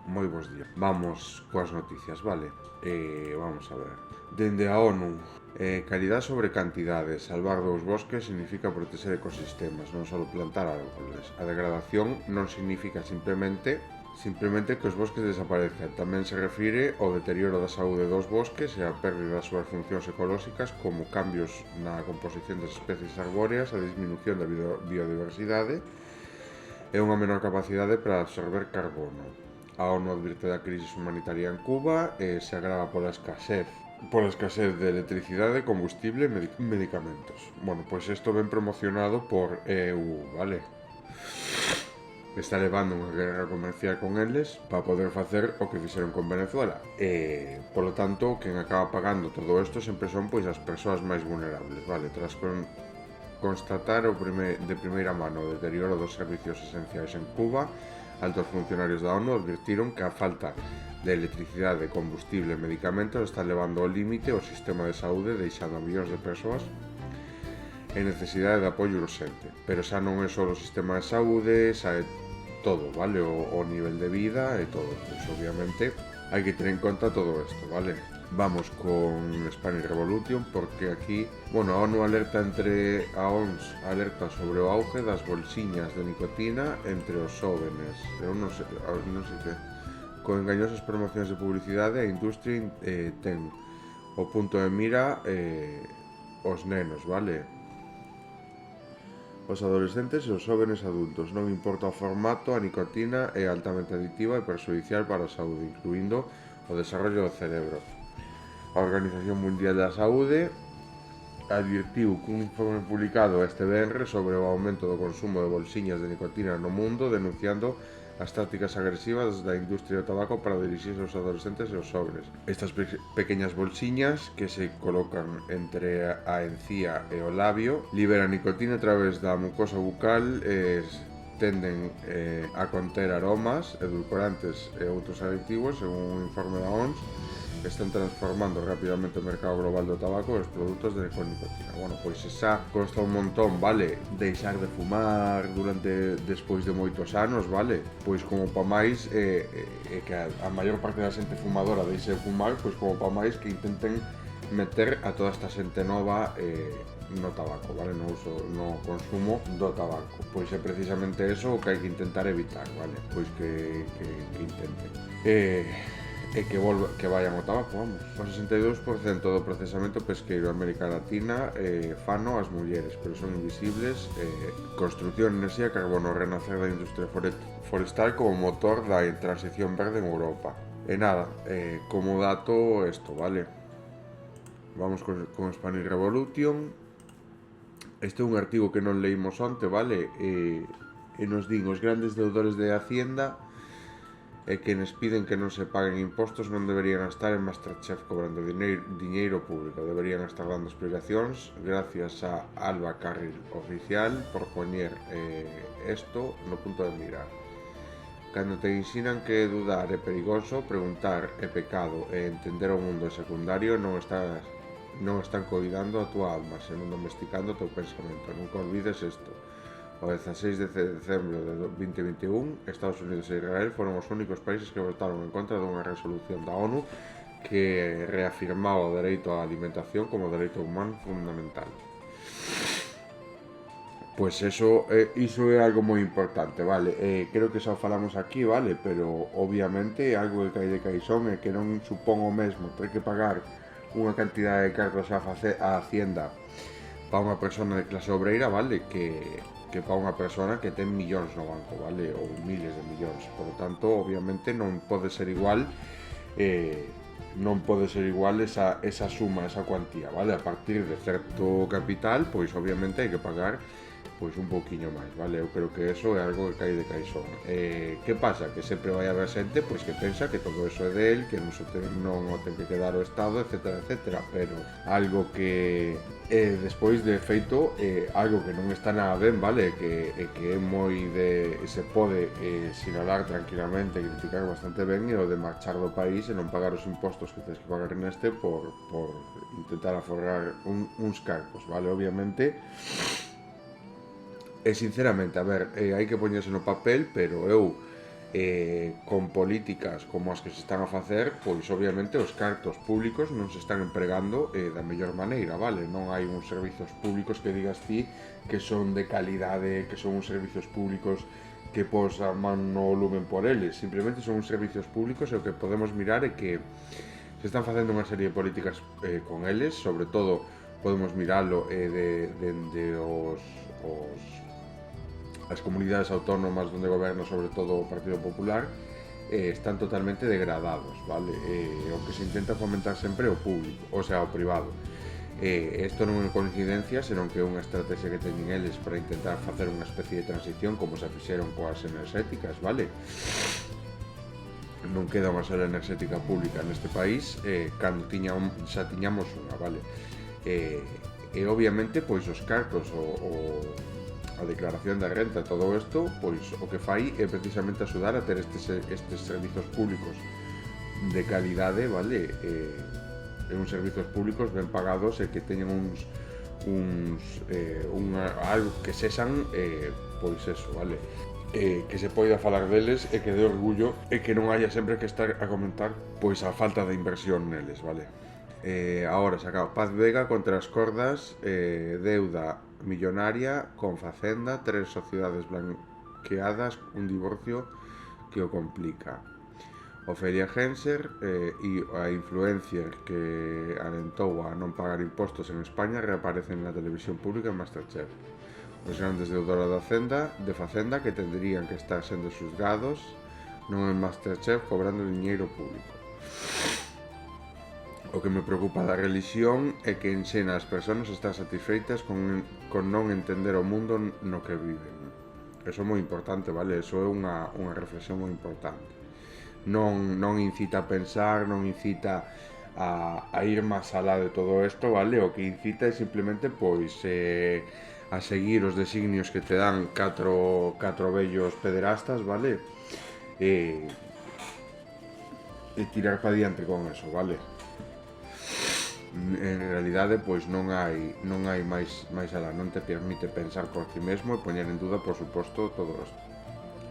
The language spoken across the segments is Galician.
Moi bons días. Vamos coas noticias, vale? Vamos a ver. Dende a ONU, calidad sobre cantidade. Salvar dos bosques significa proteger ecosistemas, non só plantar árboles. A degradación non significa simplemente que os bosques desaparezcan. Tamén se refire ao deterioro da saúde dos bosques e a pérdida das súas funcións ecolóxicas, como cambios na composición das especies arbóreas, a disminución da biodiversidade e unha menor capacidade para absorber carbono. A ONU advirte da crisis humanitaria en Cuba e se agrava pola escasez de electricidade, combustible e medicamentos. Bueno, pois isto ben promocionado por EU, vale? Está levando unha guerra comercial con eles para poder facer o que fixeron con Venezuela. Polo tanto, quen acaba pagando todo isto sempre son pois as persoas máis vulnerables, vale? Tras constatar de primeira mano o deterioro dos servicios esenciais en Cuba, altos funcionarios da ONU advirtiron que a falta de electricidade, combustible e medicamentos está levando ao límite o sistema de saúde, deixando a millóns de persoas en necesidade de apoio urxente. Pero xa non é só o sistema de saúde, xa é todo, vale? O nivel de vida e todo. Pois obviamente hai que ter en conta todo isto, vale? Vamos con Spanish Revolution, porque aquí, bueno, a ONU alerta a OMS alerta sobre o auge das bolsiñas de nicotina entre os xóvenes. Eu non sei que. Con engañosas promocións de publicidade, a industria ten o punto de mira os nenos, vale? Os adolescentes e os xóvenes adultos. Non importa o formato, a nicotina é altamente adictiva e perxudicial para a saúde, incluindo o desarrollo do cerebro. A Organización Mundial da Saúde advirtiu cun informe publicado este venres sobre o aumento do consumo de bolsiñas de nicotina no mundo, denunciando as tácticas agresivas da industria do tabaco para dirixirse aos adolescentes e aos xóvenes. Estas pequeñas bolsiñas que se colocan entre a encía e o labio liberan nicotina a través da mucosa bucal tenden a conter aromas, edulcorantes e outros aditivos, según un informe da OMS, que están transformando rapidamente o mercado global do tabaco e os produtos con nicotina. Bueno, pois xa costa un montón, vale, deixar de fumar despois de moitos anos, vale? Pois como pa máis que a maior parte da xente fumadora deixe de fumar, pois como pa máis que intenten meter a toda esta xente nova no tabaco, vale? No consumo do tabaco. Pois é precisamente eso o que hai que intentar evitar, vale? Pois que intenten. Que vayan ao tabaco, vamos. O 62% do procesamento pesqueiro América Latina fano as mulleres, pero son invisibles. Construcción, enerxía, carbono, renacer da industria forestal como motor da transición verde en Europa. E nada, como dato isto, vale? Vamos con Spanish Revolution. Este é un artigo que non leímos onte, vale? E nos din os grandes deudores de Hacienda e quenes piden que non se paguen impostos non deberían estar en Masterchef cobrando diñeiro público, deberían estar dando explicacións. Gracias a Alba Carril Oficial por poñer isto no punto de mirar. Cando te ensinan que dudar é perigoso, preguntar é pecado e entender o mundo é secundario, non están coidando a túa alma, senón domesticando o teu pensamento. Nunca olvides isto. O 16 de decembro de 2021, Estados Unidos e Israel foron os únicos países que votaron en contra dunha resolución da ONU que reafirmaba o dereito á alimentación como dereito humano fundamental. Pois iso é algo moi importante, vale? Creo que xa o falamos aquí, vale? Pero obviamente algo que cae de caixón é que non supón o mesmo ter que pagar unha cantidade de cargos a Hacienda para unha persona de clase obreira, vale? Que para unha persona que ten millóns no banco, vale? Ou miles de millóns. Por lo tanto, obviamente non pode ser igual esa suma, esa cuantía, vale? A partir de certo capital, pois obviamente hai que pagar pois un pouquiño máis, vale? Eu creo que eso é algo que cae de caixón. Que pasa? Que sempre vai haber xente pois que pensa que todo eso é del, que non o ten que quedar o Estado, etcétera, etcétera, pero algo que despois de feito algo que non está nada ben, vale? Que é moi se pode sinalar tranquilamente e criticar bastante ben é o de marchar do país e non pagar os impostos que tens que pagar neste por intentar aforrar uns cargos, vale? Obviamente sinceramente, a ver, hai que poñerse no papel, pero eu con políticas como as que se están a facer, pois obviamente os cartos públicos non se están empregando da mellor maneira, vale? Non hai uns servizos públicos que digas ti que son de calidade, que son uns servizos públicos que pos a man no lumen por eles, simplemente son uns servizos públicos e o que podemos mirar é que se están facendo unha serie de políticas con eles, sobre todo podemos miralo dende as comunidades autónomas onde goberna sobre todo o Partido Popular, están totalmente degradados, vale? O que se intenta fomentar sempre é o público, o sea, o privado. Isto non é coincidencia, senón que é unha estrategia que teñen eles para intentar facer unha especie de transición como se fixeron coas enerxéticas, vale? Non queda unha sola enerxética pública neste país, cando xa tiñamos unha, vale? E obviamente, pois os cartos, a declaración de renta, todo isto, pois o que fai é precisamente axudar a ter estes servizos públicos de calidade, vale? Uns servizos públicos ben pagados e que teñen algo que sexan, pois eso, vale? Que se poida falar deles e que dé orgullo e que non haya sempre que estar a comentar pois a falta de inversión neles, vale? Agora se acaba Paz Vega contra as cordas, deuda millonaria con Facenda, 3 sociedades blanqueadas, un divorcio que o complica. Ofelia Genser e a influencer que alentou a non pagar impostos en España reaparecen na televisión pública en Masterchef. Os grandes deudores de Facenda que tendrían que estar sendo xuzgados non en Masterchef cobrando diñeiro público. O que me preocupa da religión é que enxena as persoas a estar satisfeitas con non entender o mundo no que viven. Eso é moi importante, vale? Eso é unha reflexión moi importante. Non incita a pensar, non incita a ir máis alá de todo isto, vale? O que incita é simplemente pois a seguir os designios que te dan catro vellos pederastas, vale? E tirar para diante con eso, vale? En realidade, pois non hai máis alá, non te permite pensar por ti mesmo e poñer en duda, por suposto, todo isto.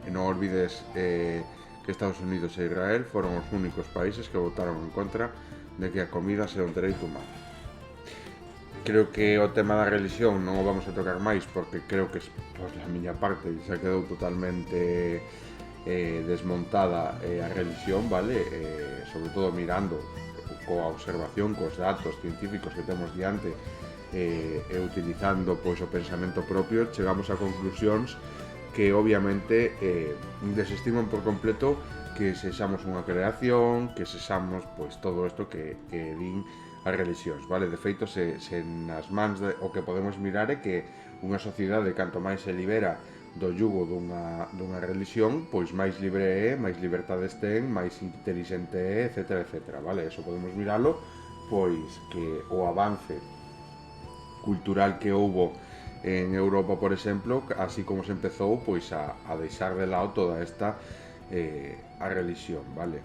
E non olvides que Estados Unidos e Israel foron os únicos países que votaron en contra de que a comida sea un dereito humano. Creo que o tema da religión non o vamos a tocar máis porque creo que, pois, a miña parte xa quedou totalmente desmontada a religión, vale? Sobre todo mirando coa observación, cos datos científicos que temos diante e utilizando pois o pensamento propio, chegamos a conclusións que obviamente desestiman por completo que sexamos unha creación, que sexamos pois todo isto que din as religións, vale? De feito, se nas mans o que podemos mirar é que unha sociedade canto máis se libera do yugo dunha religión, pois máis libre é, máis libertades ten, máis intelixente é, etcétera, etcétera, vale? Eso podemos miralo, pois que o avance cultural que houbo en Europa, por exemplo, así como se empezou pois a deixar de lado toda esta a religión, vale?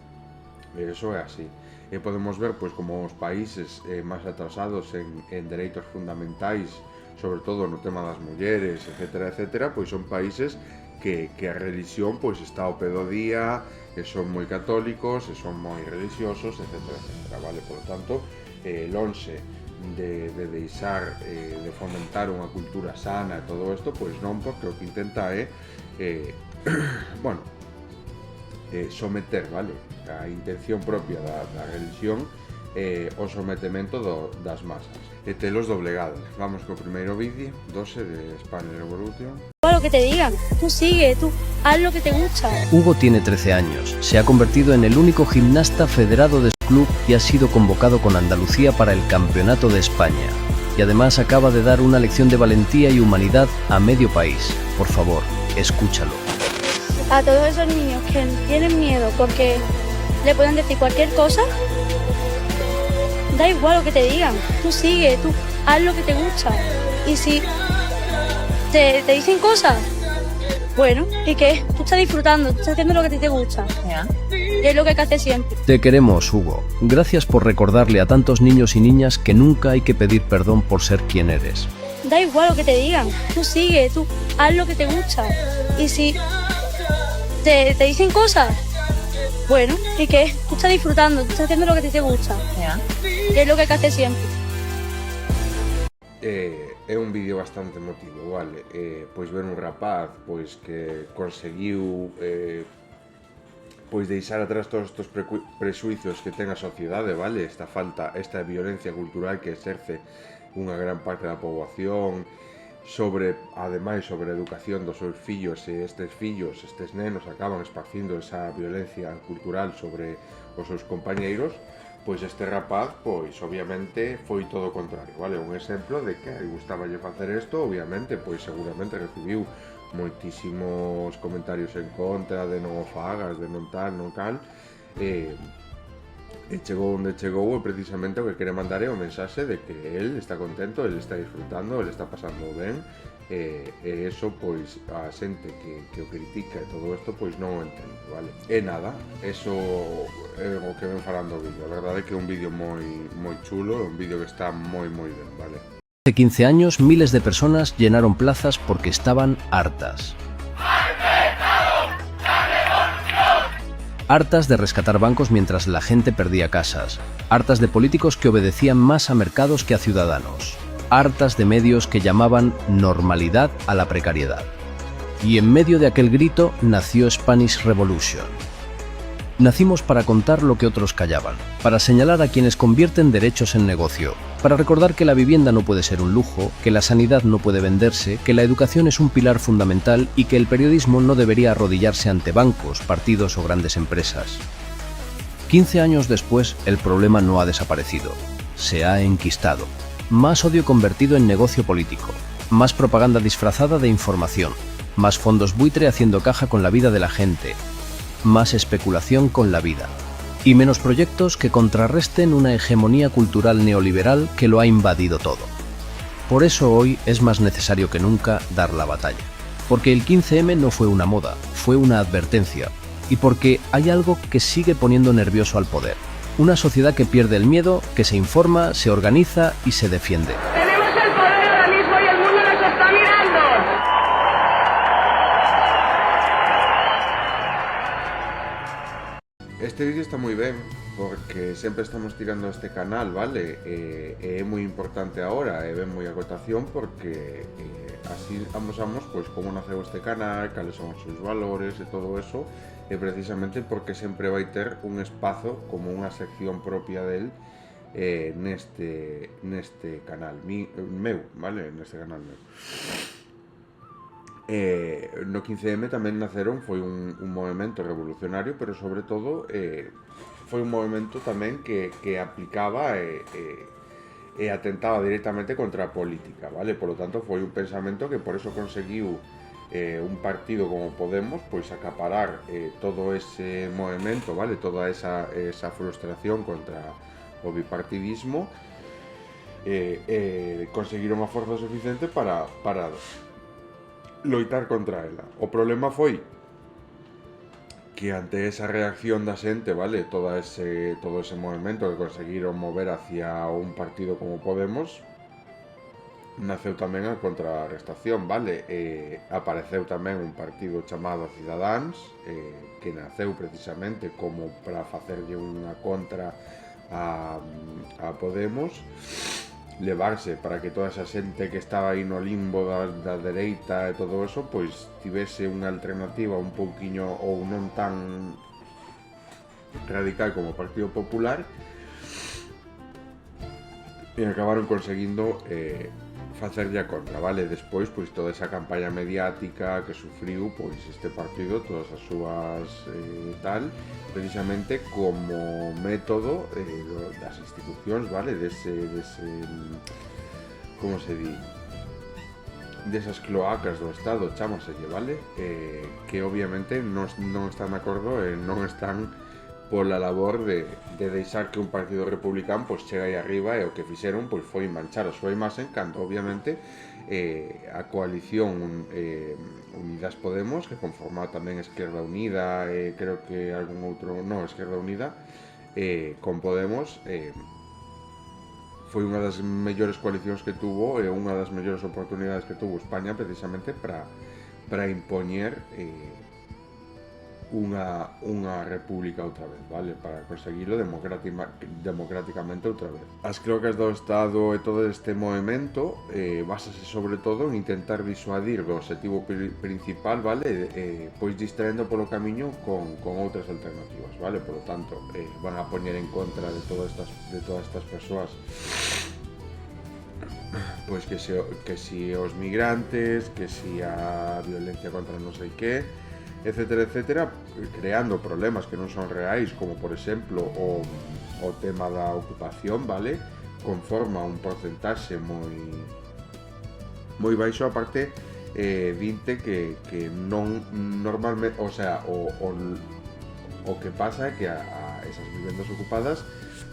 Eso é así. E podemos ver pois como os países máis atrasados en dereitos fundamentais, sobre todo no tema das mulleres, etcétera, etcétera, pois son países que a religión pois está ao pé do día, e son moi católicos, e son moi religiosos, etcétera, etcétera, vale? Por lo tanto, lonxe de deixar de fomentar unha cultura sana e todo isto, pois non, porque o que intenta é someter, vale? A intención propia da religión o sometemento das masas e telos doblegados. Vamos co primeiro vídeo, 12 de Spanish Revolution. Lo que te digan, tú sigue, tú haz lo que te gusta. Hugo tiene 13 años, se ha convertido en el único gimnasta federado de su club y ha sido convocado con Andalucía para el Campeonato de España. Y además acaba de dar una lección de valentía y humanidad a medio país. Por favor, escúchalo. A todos esos niños que tienen miedo porque le pueden decir cualquier cosa, da igual lo que te digan, tú sigue, tú haz lo que te gusta. Y si te dicen cosas, bueno, ¿y qué? Tú estás disfrutando, tú estás haciendo lo que a ti te gusta. Y es lo que hay que hacer siempre. Te queremos, Hugo. Gracias por recordarle a tantos niños y niñas que nunca hay que pedir perdón por ser quien eres. Da igual lo que te digan, tú sigue, tú haz lo que te gusta. Y si te dicen cosas. Bueno, ¿y qué? Tú estás disfrutando, tú estás haciendo lo que a ti te gusta. Que es lo que hay que hacer siempre. É un vídeo bastante emotivo, vale? Pois ver un rapaz pois que conseguiu pois deixar atrás todos estes presuizos que ten a sociedade, vale? Esta violencia cultural que exerce unha gran parte da poboación ademais sobre a educación dos seus fillos, e estes nenos acaban esparcindo esa violencia cultural sobre os seus compañeiros. Pois este rapaz, pois obviamente foi todo o contrario, vale? Un exemplo de que gustaballe facer isto, obviamente, pois seguramente recibiu moitísimos comentarios en contra de non o fagas, de non tal, non cal, e chegou onde chegou, e precisamente o que quere mandar é o mensaxe de que el está contento, el está disfrutando, el está pasando ben, e eso, pois, a xente que o critica e todo isto, pois non o entende, vale? E nada, eso é o que ven falando o vídeo. A verdade é que é un vídeo moi chulo, é un vídeo que está moi ben, vale? Hace 15 años, miles de personas llenaron plazas porque estaban hartas. Hartas de rescatar bancos mientras la gente perdía casas. Hartas de políticos que obedecían más a mercados que a ciudadanos. Hartas de medios que llamaban normalidad a la precariedad. Y en medio de aquel grito nació Spanish Revolution. Nacimos para contar lo que otros callaban, para señalar a quienes convierten derechos en negocio, para recordar que la vivienda no puede ser un lujo, que la sanidad no puede venderse, que la educación es un pilar fundamental y que el periodismo no debería arrodillarse ante bancos, partidos o grandes empresas. 15 años después, el problema no ha desaparecido, se ha enquistado. Más odio convertido en negocio político, más propaganda disfrazada de información, más fondos buitre haciendo caja con la vida de la gente, más especulación con la vida, y menos proyectos que contrarresten una hegemonía cultural neoliberal que lo ha invadido todo. Por eso hoy es más necesario que nunca dar la batalla, porque el 15M no fue una moda, fue una advertencia, y porque hay algo que sigue poniendo nervioso al poder. Una sociedad que pierde el miedo, que se informa, se organiza y se defiende. Tenemos el poder ahora mismo y el mundo nos está mirando. Este vídeo está moi ben, porque sempre estamos tirando a este canal, vale? É moi importante agora, e ben moi a cotación, porque así amosamos pois como naceu este canal, cales son os seus valores e todo eso, e precisamente porque sempre vai ter un espazo como unha sección propia del neste canal meu, vale? Neste canal meu. No 15M tamén naceron, foi un movimento revolucionario, pero sobre todo foi un movimento tamén que aplicaba e atentaba directamente contra a política, vale? Por lo tanto, foi un pensamento que por eso conseguiu un partido como Podemos pois acaparar todo ese movimento, vale? Toda esa frustración contra o bipartidismo, conseguir unha forza suficiente para loitar contra ela. O problema foi que ante esa reacción da xente, vale, todo ese movimento que conseguiron mover hacia un partido como Podemos, naceu tamén a contrarrestación, vale? Apareceu tamén un partido chamado Cidadáns, que naceu precisamente como para facerlle unha contra a Podemos, levarse para que toda esa xente que estaba aí no limbo da dereita e todo eso, pois tivese unha alternativa un pouquiño ou non tan radical como o Partido Popular, e acabaron conseguindo facerlle a contra, vale? Despois, pois toda esa campaña mediática que sufriu pois este partido, todas as súas tal, precisamente como método das institucións, vale? Dese como se di? Desas cloacas do Estado, chámaselle, vale? Que obviamente non están de acordo e non están pola labor de deixar que un partido republicano pois chega aí arriba, e o que fixeron pois foi manchar a súa imaxe cando obviamente a coalición Unidas Podemos, que conformaba tamén Esquerda Unida, creo que algún outro, non, Esquerda Unida, con Podemos, foi unha das mellores coalicións que tuvo e unha das mellores oportunidades que tuvo España precisamente para impoñer unha república outra vez, vale? Para conseguilo democráticamente outra vez. As cloacas do Estado e todo este movimento basase sobre todo en intentar disuadir do objetivo principal, vale? Pois distraendo polo camiño con outras alternativas, vale? Por lo tanto, van a poñer en contra de todas estas persoas, pois que si os migrantes, que si a violencia contra non sei que, etcétera, etcétera, creando problemas que non son reais, como por exemplo o tema da ocupación, vale? Conforma un porcentaxe moi baixo, aparte dinte que non normalmente, o sea, o que pasa é que a esas vivendas ocupadas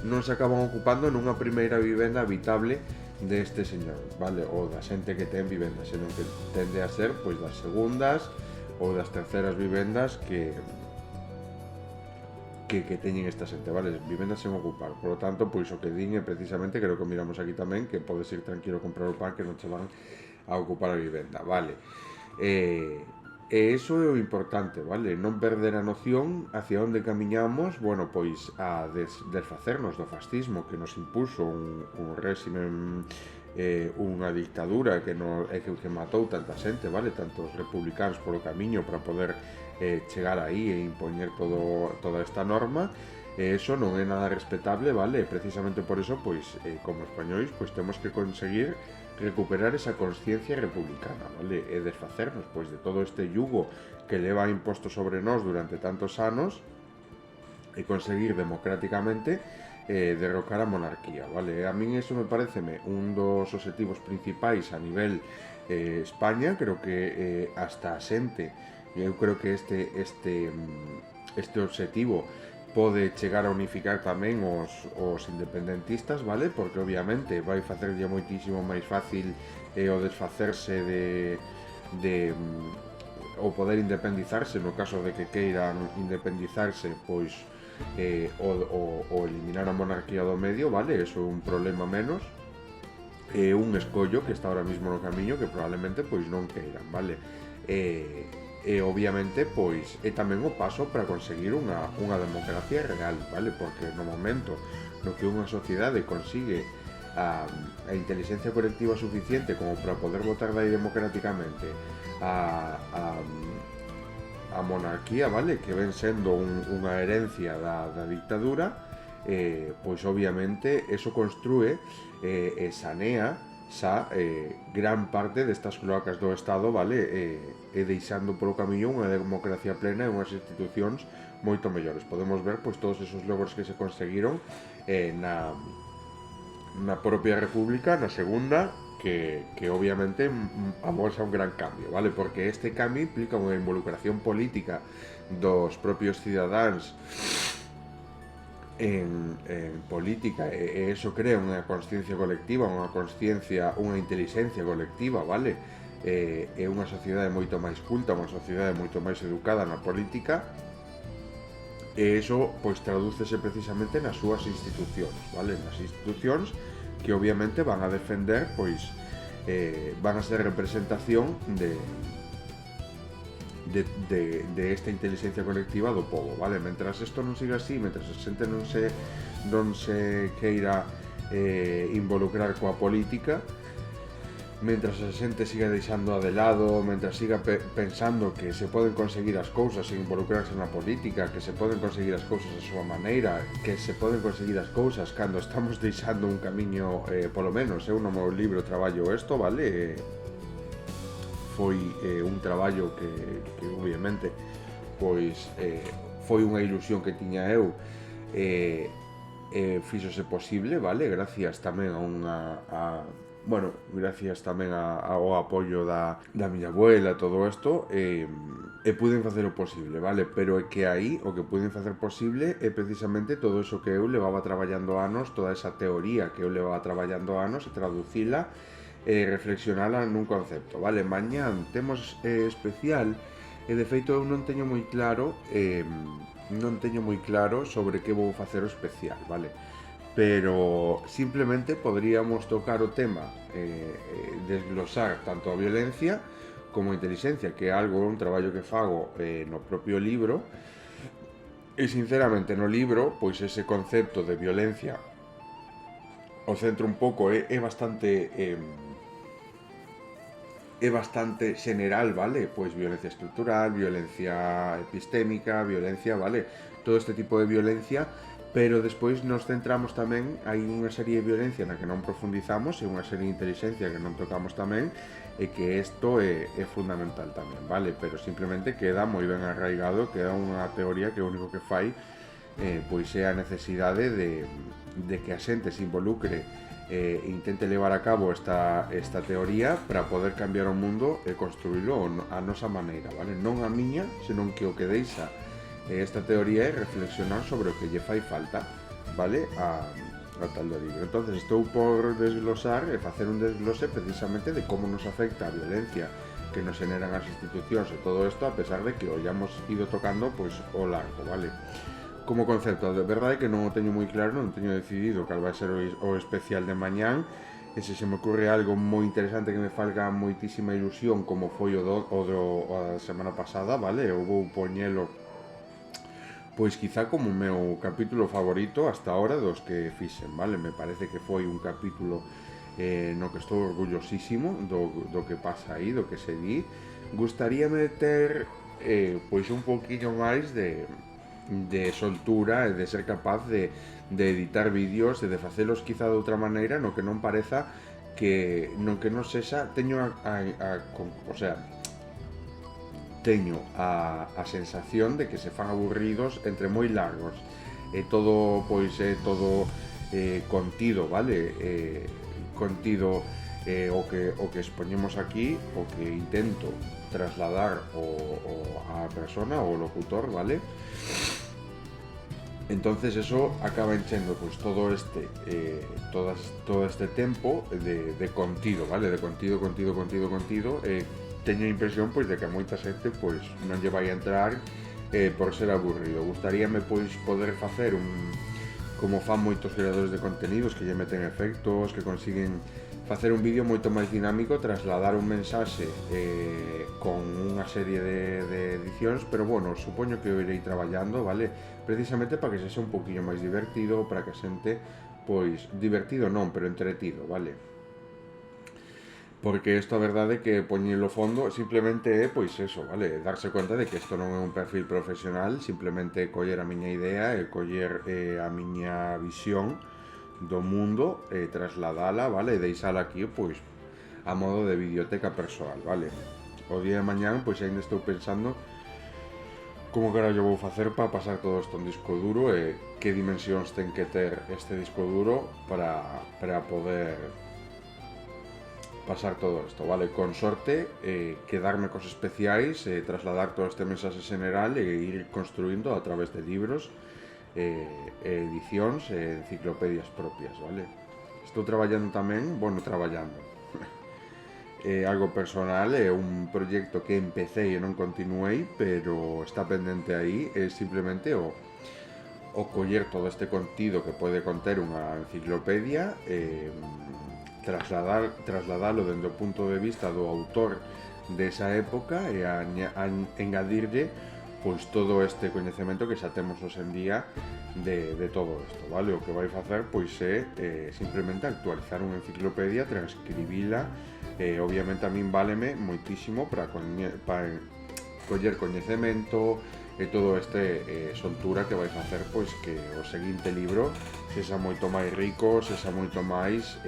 non se acaban ocupando nunha primeira vivenda habitable deste señor, vale? Ou da xente que ten vivendas, senón que tende a ser pois das segundas ou das terceras vivendas que teñen esta xente, vale? Vivendas sen ocupar. Por lo tanto, pois o que din é precisamente, creo que miramos aquí tamén, que podes ir tranquilo a comprar o pan, que non che van a ocupar a vivenda, vale? E iso é o importante, vale? Non perder a noción hacia onde camiñamos, bueno, pois a desfacernos do fascismo que nos impuso un réximen, unha dictadura que matou tanta xente, vale? Tantos republicanos polo camiño para poder chegar aí e impoñer toda esta norma. Eso non é nada respetable, vale? Precisamente por eso, pois, como españois, pois temos que conseguir recuperar esa consciencia republicana, vale? E desfacernos, pois, de todo este yugo que leva imposto sobre nós durante tantos anos e conseguir democráticamente derrocar a monarquía, vale? A min eso me pareceme un dos obxectivos principais a nivel España. Creo que hasta a xente, eu creo que este obxectivo pode chegar a unificar tamén os independentistas, vale? Porque obviamente vai facerlle moitísimo máis fácil o desfacerse o poder independizarse no caso de que queiran independizarse, pois o eliminar a monarquía do medio, vale? Eso é un problema menos, é un escollo que está ahora mismo no camiño que probablemente pois non queiran, vale? E obviamente pois é tamén o paso para conseguir unha democracia real, vale? Porque no momento no que unha sociedade consigue a inteligencia colectiva suficiente como para poder votar dai democráticamente a monarquía, vale? Que ven sendo unha herencia da dictadura, pois obviamente eso construe e sanea gran parte destas cloacas do Estado, vale? E deixando polo camiño unha democracia plena e unhas institucións moito mellores. Podemos ver pois todos esos logros que se conseguiron na propia república, na segunda, que obviamente amosa un gran cambio, vale? Porque este cambio implica unha involucración política dos propios cidadáns en política, e eso crea unha consciencia colectiva, unha inteligencia colectiva, vale? É unha sociedade moito máis culta, unha sociedade moito máis educada na política, e iso pois tradúcese precisamente nas súas institucións, vale? Nas institucións que obviamente van a defender, pois van a ser representación de esta inteligencia colectiva do povo, vale? Mentras isto non siga así, mentras a xente non se queira involucrar coa política, mentras a xente siga deixando de lado, mentras siga pensando que se poden conseguir as cousas sen involucrarse na política, que se poden conseguir as cousas a súa maneira, que se poden conseguir as cousas cando estamos deixando un camiño, polo menos, eu no meu libro traballo isto, vale? Foi un traballo que obviamente pois foi unha ilusión que tiña eu, fíxose posible, vale? Gracias tamén gracias tamén ao apoio da miña abuela, todo isto, e puden facer o posible, vale? Pero é que aí o que puden facer posible é precisamente todo iso que eu levaba traballando anos, toda esa teoría que eu levaba traballando anos, e traducila e reflexionala nun concepto, vale? Mañán temos especial, e de feito eu non teño moi claro sobre que vou facer o especial, vale? Pero simplemente podríamos tocar o tema, desglosar tanto a violencia como intelixencia, que é algo, un traballo que fago no propio libro, e sinceramente no libro, pois ese concepto de violencia o centro un pouco é bastante general, vale? Pois violencia estructural, violencia epistémica, violencia, vale? Todo este tipo de violencia, pero despois nos centramos tamén, hai unha serie de violencia na que non profundizamos e unha serie de inteligencia que non tocamos tamén, e que isto é fundamental tamén, vale? Pero simplemente queda moi ben arraigado, queda unha teoría que o único que fai pois é a necesidade de que a xente se involucre e intente levar a cabo esta teoría para poder cambiar o mundo e construílo a nosa maneira, vale? Non a miña, senón que o que deixa esta teoría é reflexionar sobre o que lle fai falta, vale? A tal do libro. Entonces estou por desglosar e facer un desglose precisamente de como nos afecta a violencia que nos generan as institucións e todo isto, a pesar de que o hayamos ido tocando pois o largo, vale? Como concepto, de verdade que non o teño moi claro, non teño decidido cal vai ser o especial de mañán, e se me ocurre algo moi interesante que me falga moitísima ilusión, como foi a semana pasada, vale? Eu vou poñelo pois quizá como o meu capítulo favorito hasta ahora dos que fixen, vale? Me parece que foi un capítulo no que estou orgullosísimo do que pasa aí, do que se di. Gustaríame ter pois un poquinho máis de soltura e de ser capaz de editar vídeos e de facelos quizá de outra maneira, no que non pareza que non sexa, teño a sensación de que se fan aburridos entre moi largos, e todo pois é todo contido, vale? Contido o que expoñemos aquí, o que intento trasladar a persona, o locutor, vale? Entonces eso acaba enchendo pois todo este tempo de contido, vale? De contido, teño a impresión pois de que a moita xente pois non lle vai a entrar por ser aburrido. Gustaríame pois poder facer como fan moitos creadores de contenidos, que lle meten efectos, que consiguen facer un vídeo moito máis dinámico, trasladar un mensaxe con unha serie de edicións, pero bueno, supoño que o irei traballando, vale? Precisamente para que sexa un poquinho máis divertido, para que a xente, pois, divertido non, pero entretido, vale? Porque isto a verdade que poñelo fondo simplemente é, pois eso, vale? Darse conta de que isto non é un perfil profesional, simplemente coller a miña idea e coller a miña visión do mundo e trasladala, vale? E deixala aquí, pois, a modo de biblioteca persoal, vale? O día de mañán, pois, ainda estou pensando como carallo vou facer para pasar todo isto en disco duro e que dimensións ten que ter este disco duro para poder pasar todo isto, vale? Con sorte, quedarme cos especiais, trasladar todo este mensaxe general e ir construindo a través de libros, edicións e enciclopedias propias, vale? Estou traballando tamén, algo personal, é un proxecto que empecé e non continuei, pero está pendente aí, é simplemente o coller todo este contido que pode conter unha enciclopedia, trasladalo dende o punto de vista do autor desa época e engadirlle pois todo este coñecemento que xa temos hoxe en día de todo isto, vale? O que vai facer pois é simplemente actualizar unha enciclopedia, transcribila, obviamente a min váleme moitísimo para coller coñecemento e todo este soltura que vai facer pois que o seguinte libro sexa moito máis rico, sexa moito máis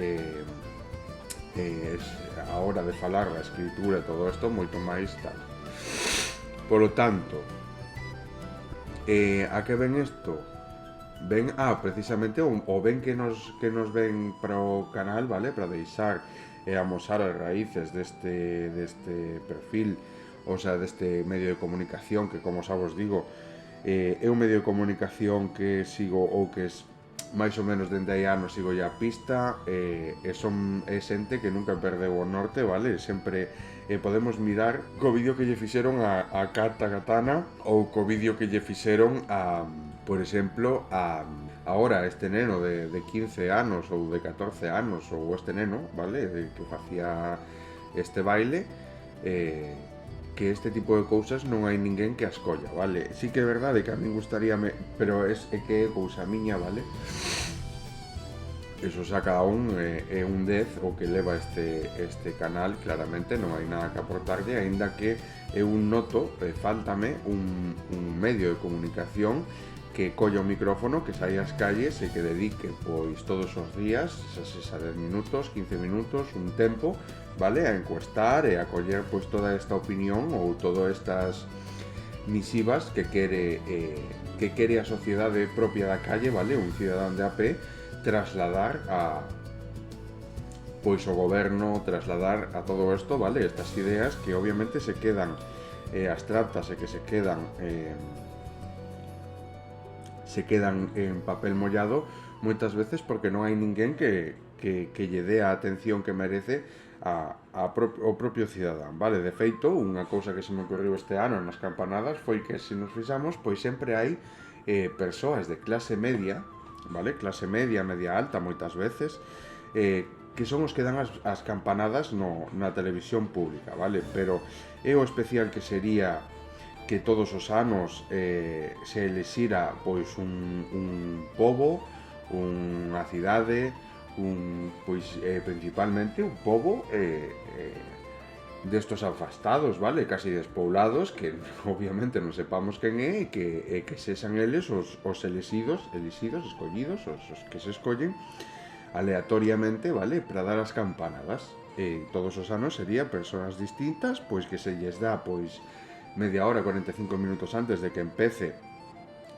a hora de falar da escritura e todo isto moito máis tal. Polo tanto, a que ven isto? Ven, precisamente o ven que nos ven para o canal, vale? Para deixar e amosar as raíces deste perfil, o sea, deste medio de comunicación que, como xa vos digo, é un medio de comunicación que sigo ou que máis ou menos dende hai anos sigo a pista, e xente que nunca perdeu o norte, vale? Sempre podemos mirar co vídeo que lle fixeron a Kata Katana ou co vídeo que lle fixeron por exemplo, ahora este neno de 15 anos ou de 14 anos ou este neno, vale? Que facía este baile, que este tipo de cousas non hai ninguén que as colla, vale? Sí que é verdade que a min gustaríame, pero é que é cousa miña, vale? Eso xa cada un é un 10 o que leva este canal, claramente non hai nada que aportarlle, aínda que eu noto, fáltame un medio de comunicación que colla o micrófono, que saia ás calles e que dedique pois todos os días, xa 10 minutos, 15 minutos, un tempo, vale, a encuestar e a coller pois toda esta opinión ou todas estas misivas que quere a sociedade propia da calle, vale, un cidadán de a pé, trasladar a pois o goberno, trasladar a todo isto, vale, estas ideas que obviamente se quedan abstractas e que se quedan en papel mollado moitas veces porque non hai ninguén que lle dé a atención que merece ao propio cidadán, vale? De feito, unha cousa que se me ocorreu este ano nas campanadas foi que se nos fixamos, pois sempre hai persoas de clase media, vale? Clase media, media alta moitas veces, que son os que dan as campanadas na televisión pública, vale? Pero é o especial que sería que todos os anos se elexira pois un pobo, unha cidade, pois principalmente un pobo destos afastados, vale, casi despoulados, que obviamente non sepamos quen é e que sexan eles os escollidos, os que se escollen aleatoriamente, vale, para dar as campanadas. Todos os anos sería persoas distintas, pois que se lles dá pois media hora, 45 minutos antes de que empece,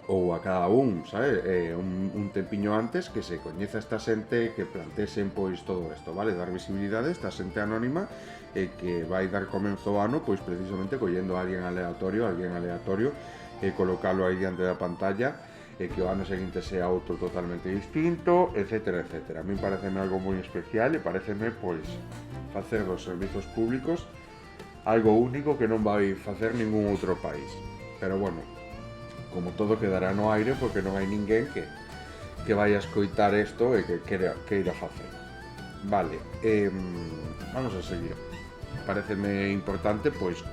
ou a cada un, sabe, un tempiño antes, que se coñeza esta xente, que plantesen pois todo isto, vale, dar visibilidade a esta xente anónima que vai dar comenzo ao ano, pois precisamente collendo a alguén aleatorio e colocalo aí diante da pantalla, e que o ano seguinte sea outro totalmente distinto, etcétera, etcétera. A min pareceme algo moi especial e pareceme pois facer dos servizos públicos algo único que non vai facer ningún outro país. Pero bueno, como todo quedará no aire porque non hai ninguén que vai a escoitar isto e que queira facer. Vale, vamos a seguir. Pareceme importante pois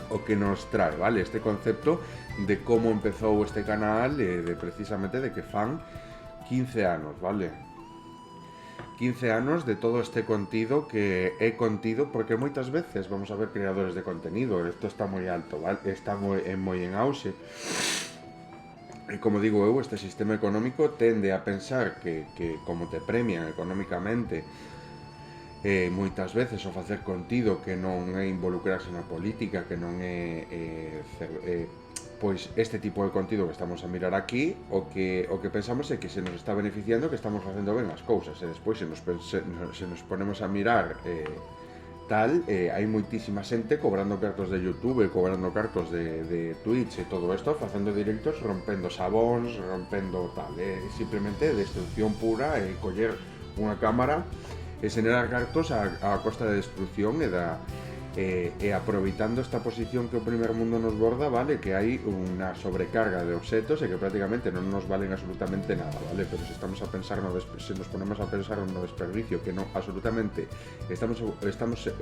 o que nos trae, vale, este concepto de como empezou este canal, de precisamente de que fan 15 anos, vale? 15 anos de todo este contido que é contido, porque moitas veces vamos a ver creadores de contenido, isto está moi alto, vale? Está moi en auxe. E como digo eu, este sistema económico tende a pensar que como te premian económicamente moitas veces o facer contido que non é involucrarse na política, que non é pois este tipo de contido que estamos a mirar aquí, o que pensamos é que se nos está beneficiando, que estamos facendo ben as cousas, e despois se nos ponemos a mirar hai moitísima xente cobrando cartos de YouTube, cobrando cartos de Twitch e todo isto, facendo directos, rompendo sabóns, rompendo tal, simplemente destrucción pura, coller unha cámara e xenerar cartos a costa de destrucción e aproveitando esta posición que o primer mundo nos borda, vale, que hai unha sobrecarga de obxetos e que prácticamente non nos valen absolutamente nada, vale, pero se estamos a pensar se nos ponemos a pensar no desperdicio, que non absolutamente estamos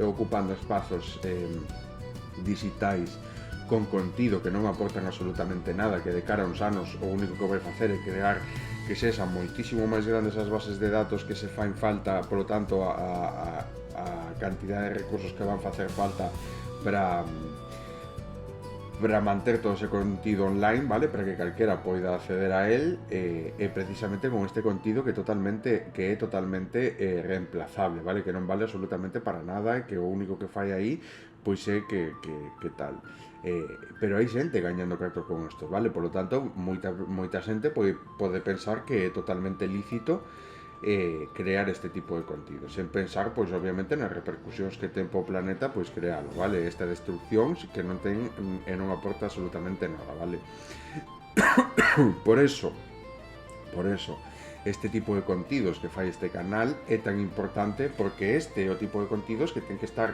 ocupando espazos digitais con contido que non aportan absolutamente nada, que de cara a uns anos o único que vai facer é crear que sexan moitísimo máis grandes as bases de datos que se fain falta, polo tanto a cantidad de recursos que van facer falta para manter todo ese contido online, vale, para que calquera poida acceder a él, e precisamente con este contido que é totalmente reemplazable, vale, que non vale absolutamente para nada e que o único que fai aí pois é que tal. Pero hai xente gañando cartos con isto, vale, polo tanto moita xente pode pensar que é totalmente lícito crear este tipo de contido, sen pensar, pois, obviamente, nas repercusións que ten po planeta, pois, crealo, vale? Esta destrucción que non ten e non aporta absolutamente nada, vale? Por eso, este tipo de contidos que fai este canal é tan importante, porque este é o tipo de contidos que ten que estar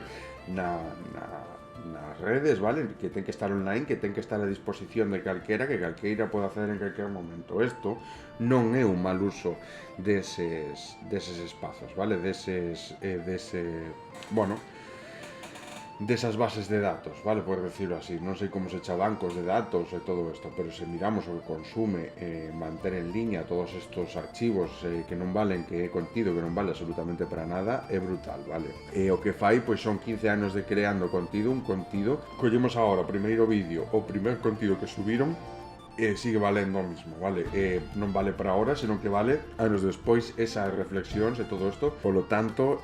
nas redes, vale? Que ten que estar online, que ten que estar a disposición de calquera, que calqueira pode acceder en calquer momento. Isto non é un mal uso deses espazos, vale? Bueno, desas bases de datos, vale, por decirlo así. Non sei como se echa bancos de datos e todo isto, pero se miramos o que consume manter en liña todos estos archivos que non valen, que é contido, que non vale absolutamente para nada, é brutal, vale. E o que fai, pois son 15 anos de creando contido, un contido, collemos agora o primeiro vídeo, o primer contido que subiron, sigue valendo o mismo, vale? Non vale para ahora, senón que vale anos despois esas reflexións e todo isto. Polo tanto,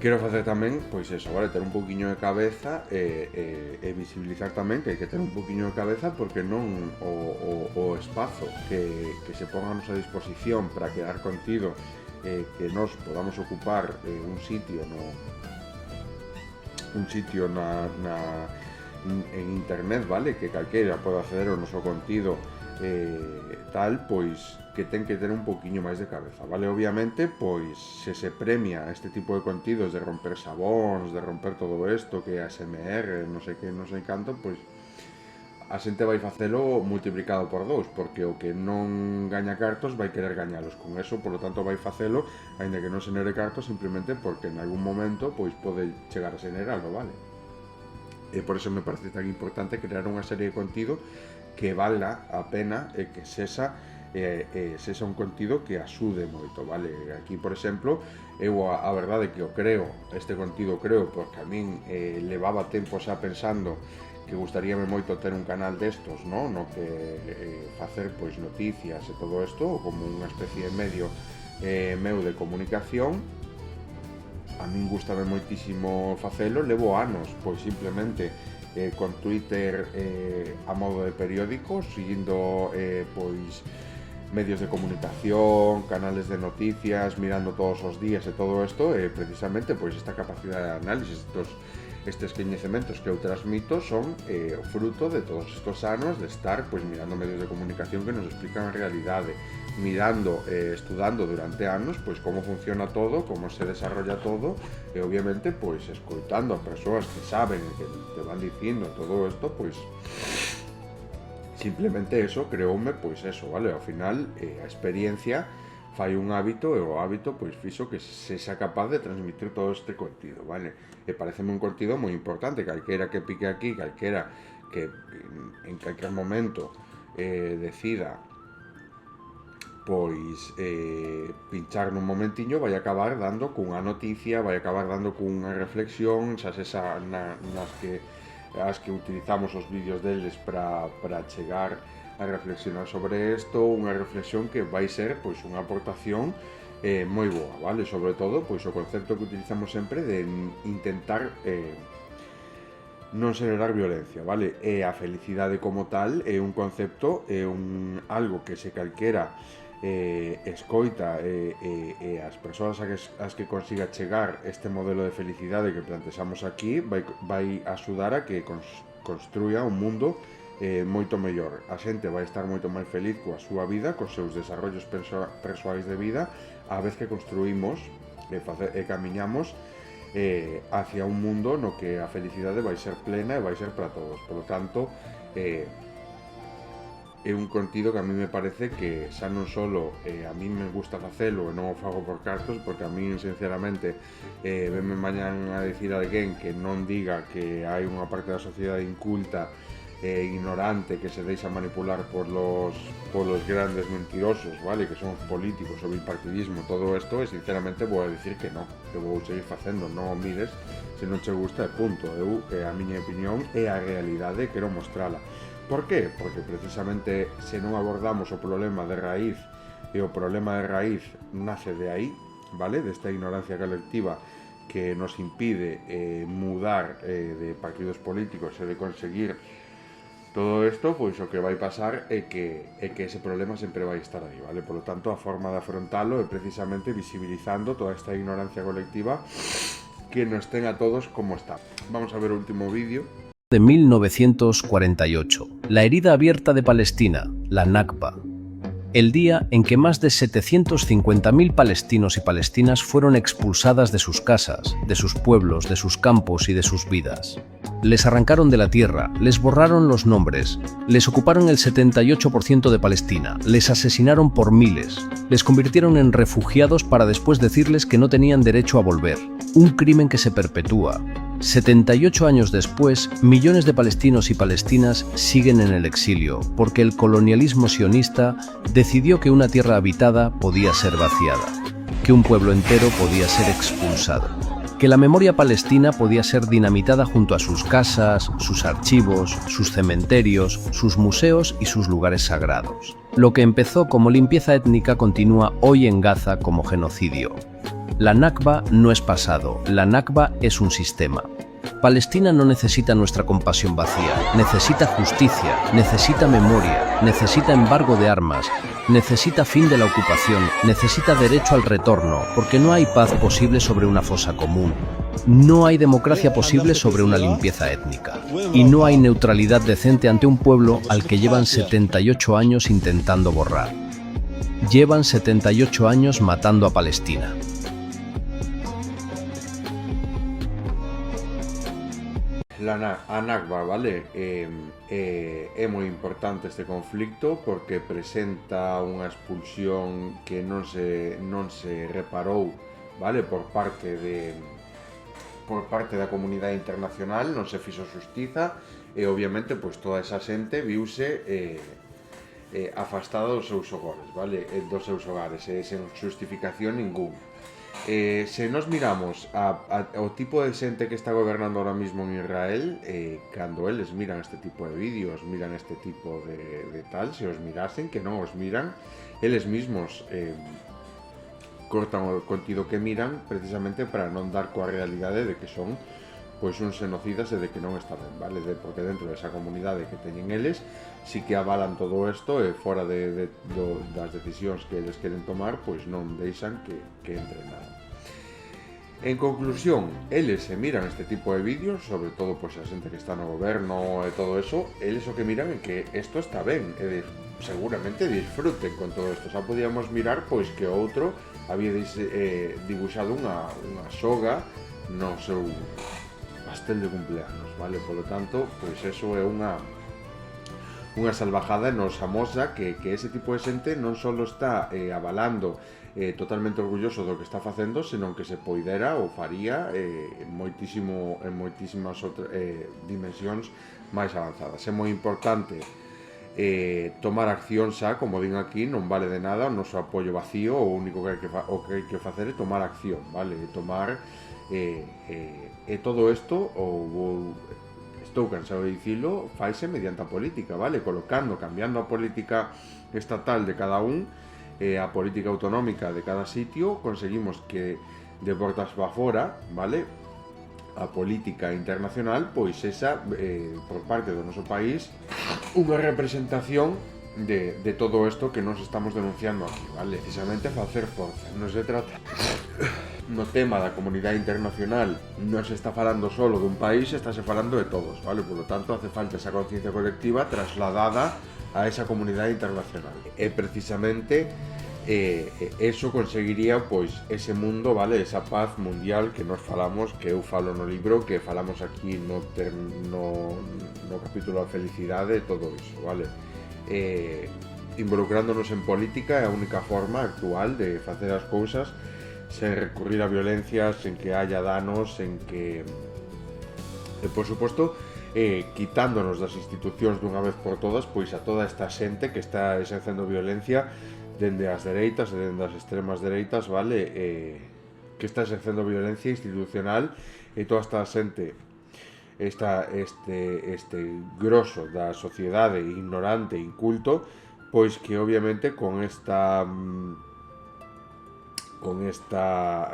quero facer tamén, pois eso, vale? Ter un poquinho de cabeza e visibilizar tamén que hai que ter un poquinho de cabeza, porque non o espazo que se ponga a nosa disposición para crear contido, que nos podamos ocupar un sitio en internet, vale, que calquera pode acceder ao noso contido tal, pois que ten que ter un poquinho máis de cabeza, vale. Obviamente, pois se premia este tipo de contidos de romper sabóns, de romper todo isto, que é ASMR, non sei que, non sei canto, pois a xente vai facelo multiplicado por 2, porque o que non gaña cartos vai querer gañalos con eso, por lo tanto vai facelo, aínda que non se nere cartos, simplemente porque en algún momento pois pode chegar a xeneralo, vale. E por eso me parece tan importante crear unha serie de contido que valga a pena e que sexa un contido que axude moito, vale? Aquí, por exemplo, eu a verdade que o creo, este contido creo, porque a min levaba tempo xa pensando que gustaríame moito ter un canal destos, no que facer pois noticias e todo isto, como unha especie de medio meu de comunicación. A min gustame moitísimo facelo, levo anos, pois simplemente con Twitter a modo de periódico, seguindo pois medios de comunicación, canales de noticias, mirando todos os días e todo isto, precisamente pois esta capacidade de análisis, estes coñecementos que eu transmito son o fruto de todos estos anos de estar pois mirando medios de comunicación que nos explican a realidade, mirando, estudando durante anos pois como funciona todo, como se desarrolla todo, e obviamente pois escoitando a persoas que saben e que te van dicindo todo isto, pois simplemente eso creoume pois eso, vale? Ao final a experiencia fai un hábito e o hábito pois fixo que sexa capaz de transmitir todo este contido, vale? E pareceme un contido moi importante, calquera que pique aquí, calquera que en calquer momento decida pois pinchar nun momentiño, vai acabar dando cunha noticia, vai acabar dando cunha reflexión, xa esa as que utilizamos os vídeos deles para chegar a reflexionar sobre isto, unha reflexión que vai ser pois unha aportación moi boa, vale? Sobre todo pois o concepto que utilizamos sempre de intentar non xenerar violencia, vale? E a felicidade como tal é un concepto, é algo que se calquera escoita e as persoas as que consiga chegar este modelo de felicidade que plantexamos aquí vai axudar a que construya un mundo moito mellor. A xente vai estar moito máis feliz coa súa vida, cos seus desarrollos persoais de vida, a vez que construímos e camiñamos hacia un mundo no que a felicidade vai ser plena e vai ser para todos. Por lo tanto, é un contido que a mí me parece que xa non solo a mí me gusta facelo e non o fago por cartos, porque a mí sinceramente venme mañan a dicir alguén que non diga que hai unha parte da sociedade inculta e ignorante que se deixa manipular por los grandes mentirosos, vale, que son os políticos, o bipartidismo, todo isto, e sinceramente vou a dicir que non, que vou seguir facendo, non o mires, se non che gusta e punto. Eu, a miña opinión é a realidade e quero mostrala. Por qué? Porque precisamente se non abordamos o problema de raíz, e o problema de raíz nace de aí, vale, desta ignorancia colectiva que nos impide mudar de partidos políticos e de conseguir todo isto, pois o que vai pasar é que ese problema sempre vai estar aí, vale? Por lo tanto, a forma de afrontalo é precisamente visibilizando toda esta ignorancia colectiva que nos ten a todos como está. Vamos a ver o último vídeo. De 1948, la herida abierta de Palestina, la Nakba. El día en que más de 750.000 palestinos y palestinas fueron expulsadas de sus casas, de sus pueblos, de sus campos y de sus vidas. Les arrancaron de la tierra, les borraron los nombres, les ocuparon el 78% de Palestina, les asesinaron por miles, les convirtieron en refugiados para después decirles que no tenían derecho a volver. Un crimen que se perpetúa, 78 años después, millones de palestinos y palestinas siguen en el exilio porque el colonialismo sionista decidió que una tierra habitada podía ser vaciada, que un pueblo entero podía ser expulsado, que la memoria palestina podía ser dinamitada junto a sus casas, sus archivos, sus cementerios, sus museos y sus lugares sagrados. Lo que empezó como limpieza étnica continúa hoy en Gaza como genocidio. La Nakba no es pasado, la Nakba es un sistema. Palestina no necesita nuestra compasión vacía, necesita justicia, necesita memoria, necesita embargo de armas, necesita fin de la ocupación, necesita derecho al retorno, porque no hay paz posible sobre una fosa común, no hay democracia posible sobre una limpieza étnica, y no hay neutralidad decente ante un pueblo al que llevan 78 años intentando borrar. Llevan 78 años matando a Palestina. A Nakba, vale? É moi importante este conflicto porque presenta unha expulsión que non se reparou, vale? Por parte da comunidade internacional, non se fixo xustiza e obviamente pois toda esa xente viuse afastada dos seus hogares, vale? Dos seus hogares, sen xustificación ningún. Se nos miramos ao tipo de xente que está gobernando ahora mismo en Israel, cando eles miran este tipo de vídeos, miran este tipo de tal, se os mirasen, que non os miran, eles mismos cortan o contido que miran precisamente para non dar coa realidade de que son pois uns xenocidas e de que non está ben, vale? Porque dentro desa comunidade que teñen eles si que avalan todo isto e fora das decisións que eles queren tomar, pois non deixan que entre nada. En conclusión, eles se miran este tipo de vídeos, sobre todo pois a xente que está no goberno e todo eso, eles o que miran é que isto está ben, e seguramente disfruten con todo isto. Xa podíamos mirar pois que outro había dibuixado unha soga no seu pastel de cumpleanos, vale? Polo tanto, pois eso é unha salvajada e nos amosa que ese tipo de xente non só está avalando totalmente orgulloso do que está facendo, senón que se poidera ou faría en moitísimas dimensións máis avanzadas. É moi importante tomar acción xa, como din aquí, non vale de nada o noso apoio vacío, o único que hai que facer é tomar acción, vale? Tomar todo isto, estou cansado de dicilo, faise mediante a política, vale? Cambiando a política estatal de cada un, a política autonómica de cada sitio, conseguimos que de portas para fora, vale? A política internacional, pois esa, por parte do noso país, unha representación de todo isto que nos estamos denunciando aquí, vale? Precisamente facer forza. Non se trata no tema da comunidade internacional, non se está falando solo dun país, estáse falando de todos, vale? Por lo tanto, hace falta esa conciencia colectiva trasladada a esa comunidade internacional. E precisamente eso conseguiría pois ese mundo, vale? Esa paz mundial que nos falamos, que eu falo no libro, que falamos aquí no capítulo da felicidade, todo iso, vale? Involucrándonos en política é a única forma actual de facer as cousas sen recurrir a violencia, sen que haya danos, sen que por suposto quitándonos das institucións dunha vez por todas, pois a toda esta xente que está exercendo violencia dende as dereitas e dende as extremas dereitas, vale? Que está exercendo violencia institucional e toda esta xente, este grosso da sociedade ignorante e inculto, pois que obviamente con esta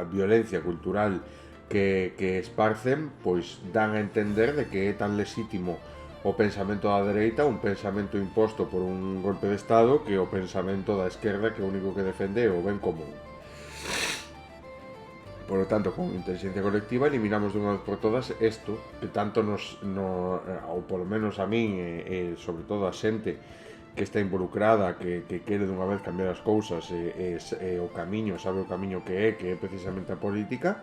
violencia cultural que esparcen, pois dan a entender de que é tan lexítimo o pensamento da dereita, un pensamento imposto por un golpe de estado, que o pensamento da esquerda, que o único que defende é o ben común. Por lo tanto, con inteligencia colectiva eliminamos de unha vez por todas isto que tanto ou polo menos a min e sobre todo a xente que está involucrada, que quere dunha vez cambiar as cousas e o camiño, sabe o camiño que é precisamente a política,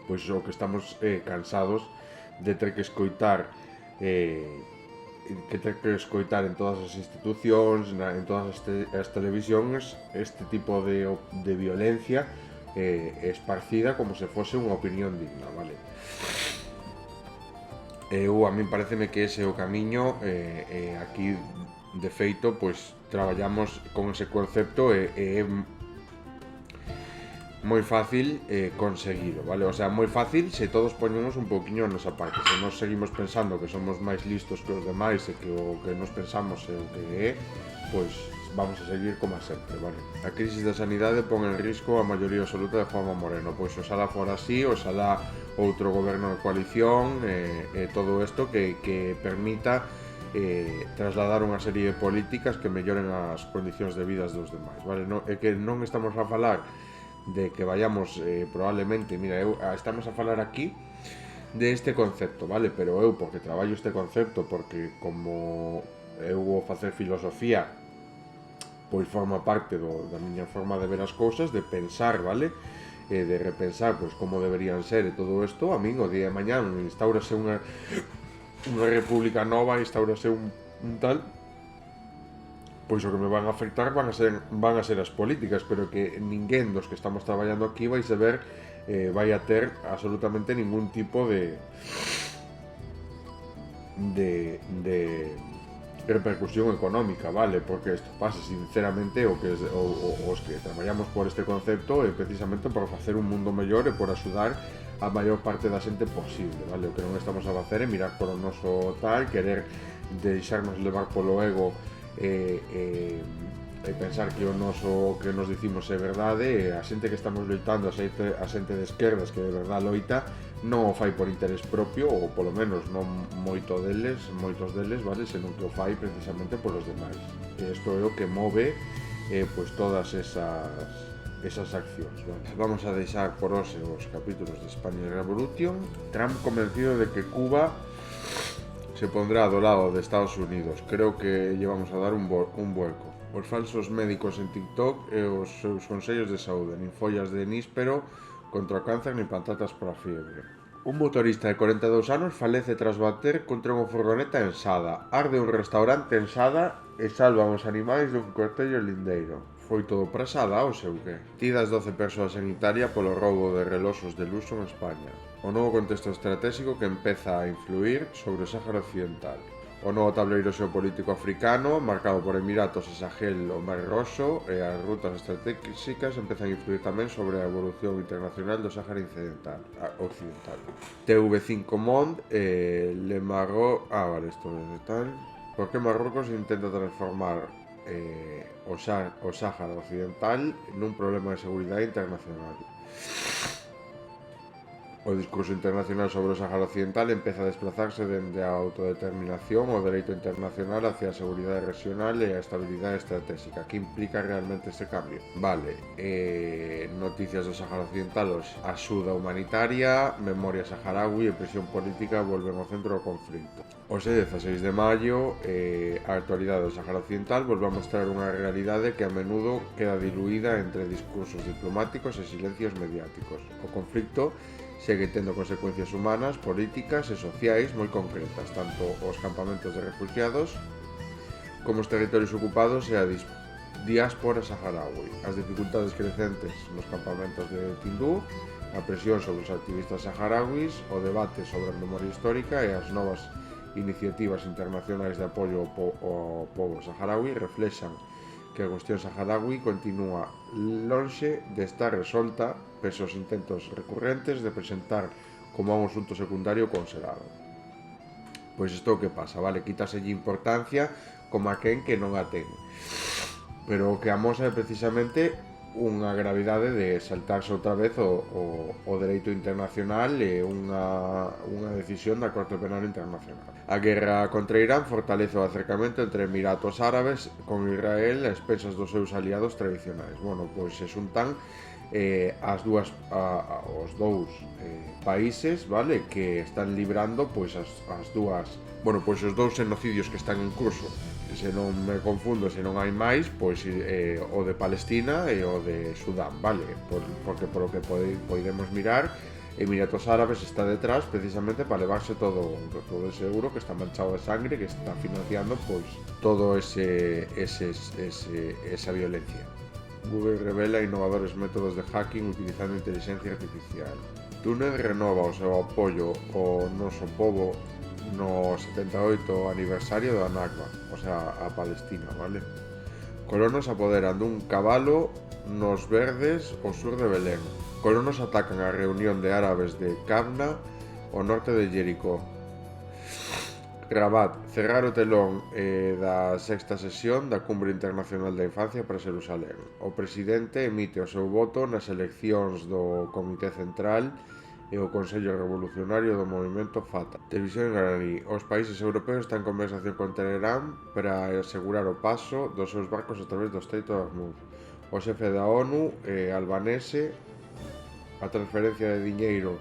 pois o que estamos cansados de ter que escoitar en todas as institucións, en todas as televisións, este tipo de violencia esparcida como se fose unha opinión digna, vale? A min pareceme que ese é o camiño, aquí de feito pois traballamos con ese concepto e é moi fácil conseguilo, vale? O sea, moi fácil se todos poñemos un pouquiño a nosa parte. Se nos seguimos pensando que somos máis listos que os demais e que o que nos pensamos é o que é, pois vamos a seguir como sempre, vale? A crisis da sanidade pon en risco a maioría absoluta de Juanma Moreno. Pois oxalá fora así, oxalá outro goberno de coalición e todo isto que permita trasladar unha serie de políticas que melloren as condicións de vida dos demais, vale? É que non estamos a falar de que vayamos probablemente, mira, estamos a falar aquí de este concepto, vale? Pero eu, porque traballo este concepto, porque como eu vou facer filosofía, pois forma parte da miña forma de ver as cousas, de pensar, vale? De repensar, pois, como deberían ser e todo isto. A min, o día de mañán, instaurase unha república nova, instaurase un tal, pois o que me van a afectar van a ser as políticas, pero que ninguén dos que estamos traballando aquí vai a ter absolutamente ningún tipo de repercusión económica, vale? Porque isto pasa, sinceramente, os que traballamos por este concepto é precisamente por facer un mundo mellor e por axudar a maior parte da xente posible, vale? O que non estamos a facer é mirar polo noso tal, querer deixarnos levar polo ego e pensar que o que nos dicimos é verdade, e a xente que estamos loitando, a xente de esquerdas que de verdade loita, non o fai por interés propio, ou polo menos non moitos deles, vale, senón que o fai precisamente polos demais. E isto é o que move pois todas esas accións, vale. Vamos a deixar por hoxe os capítulos de Spanish Revolution. Trump convencido de que Cuba se pondrá do lado de Estados Unidos. Creo que lle vamos a dar un vuelco. Os falsos médicos en TikTok e os seus consellos de saúde, nin follas de níspero contra o cáncer nin patatas para a fiebre. Un motorista de 42 anos falece tras bater contra unha furgoneta en Sada. Arde un restaurante en Sada e salvan os animais dun cortello lindeiro. Foi todo para Sada ou seu que? Tidas 12 persoas en Italia polo roubo de reloxos de luxo en España. O novo contexto estratégico que empeza a influir sobre o Sáhara Occidental. O novo tableiro xeopolítico africano, marcado por Emiratos e Sahel, o Mar Roxo e as rutas estratégicas empezan a influir tamén sobre a evolución internacional do Sáhara Occidental. TV5 Monde, Le Maroc... vale, isto é tal... Por que Marrocos intenta transformar o Sáhara Occidental nun problema de seguridade internacional? O discurso internacional sobre o Sáhara Occidental empeza a desplazarse dende a autodeterminación ao dereito internacional hacia a seguridade regional e a estabilidade estratégica. Que implica realmente este cambio? Vale, noticias do Sáhara Occidental, axuda humanitaria, memoria saharaui e presión política volven ao centro do conflito. Hoxe, 16 de maio, a actualidade do Sáhara Occidental volve a mostrar unha realidade que a menudo queda diluída entre discursos diplomáticos e silencios mediáticos. O conflito segue tendo consecuencias humanas, políticas e sociais moi concretas, tanto os campamentos de refugiados como os territorios ocupados e a diáspora saharaui, as dificultades crecentes nos campamentos de Tinduf, a presión sobre os activistas saharauis, o debate sobre a memoria histórica e as novas iniciativas internacionais de apoio ao povo saharaui reflexan que a cuestión saharaui continúa lonxe de estar resolta pese aos intentos recurrentes de presentar como un asunto secundario considerado. Pois isto que pasa, vale? Quítaselle importancia como a quen que non a ten. Pero o que amosa é precisamente unha gravidade de saltarse outra vez o dereito internacional e unha decisión da Corte Penal Internacional. A guerra contra Irán fortalece o acercamento entre Emiratos Árabes con Israel a expensas dos seus aliados tradicionais. Bueno, pois se xuntan os dous países, vale, que están librando pois os dous xenocidios que están en curso. Se non me confundo, se non hai máis, pois o de Palestina e o de Sudán, vale? Porque polo que podemos mirar, Emiratos Árabes está detrás precisamente para levarse todo ese euro que está manchado de sangre, que está financiando pois todo esa violencia. Google revela innovadores métodos de hacking utilizando inteligencia artificial. Túnez renova o seu apoio ao noso pobo no 78 aniversario da Nakba, o sea, a Palestina, vale? Colonos apoderan dun cabalo nos verdes ao sur de Belén. Colonos atacan a reunión de árabes de Cabna ao norte de Jericó. Rabat, cerrar o telón da sexta sesión da Cumbre Internacional da Infancia para Xerusalén. O presidente emite o seu voto nas eleccións do Comité Central e o Consello Revolucionario do Movimento Fatah. Televisión iraní. Os países europeos están en conversación con Teherán para asegurar o paso dos seus barcos a través do Estreito de Hormuz. O xefe da ONU, albanese, a transferencia de diñeiro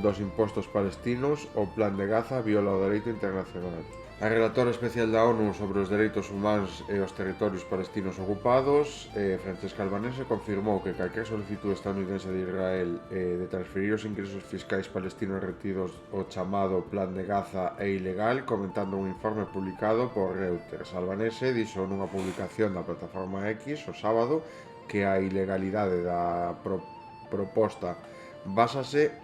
dos impostos palestinos, o plan de Gaza viola o dereito internacional. A relatora especial da ONU sobre os dereitos humanos e os territorios palestinos ocupados, Francesca Albanese, confirmou que calquera solicitud estadounidense de Israel de transferir os ingresos fiscais palestinos retidos ao chamado plan de Gaza é ilegal, comentando un informe publicado por Reuters. Albanese dixo nunha publicación da plataforma X o sábado que a ilegalidade da proposta básase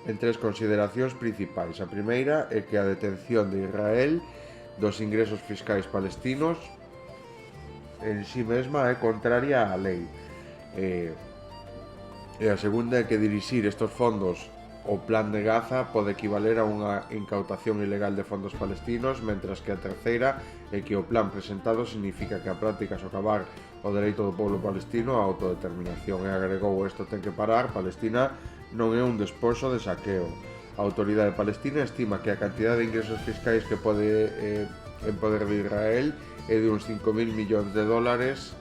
en tres consideracións principais. A primeira é que a detención de Israel dos ingresos fiscais palestinos en sí mesma é contraria á lei. E a segunda é que dirixir estes fondos ao plan de Gaza pode equivaler a unha incautación ilegal de fondos palestinos, mentras que a terceira é que o plan presentado significa que a práctica socavar o dereito do pobo palestino á autodeterminación. E agregou: isto ten que parar, Palestina non é un despoxo de saqueo. A autoridade palestina estima que a cantidade de ingresos fiscais que pode en poder de Israel é de uns 5.000 millóns de dólares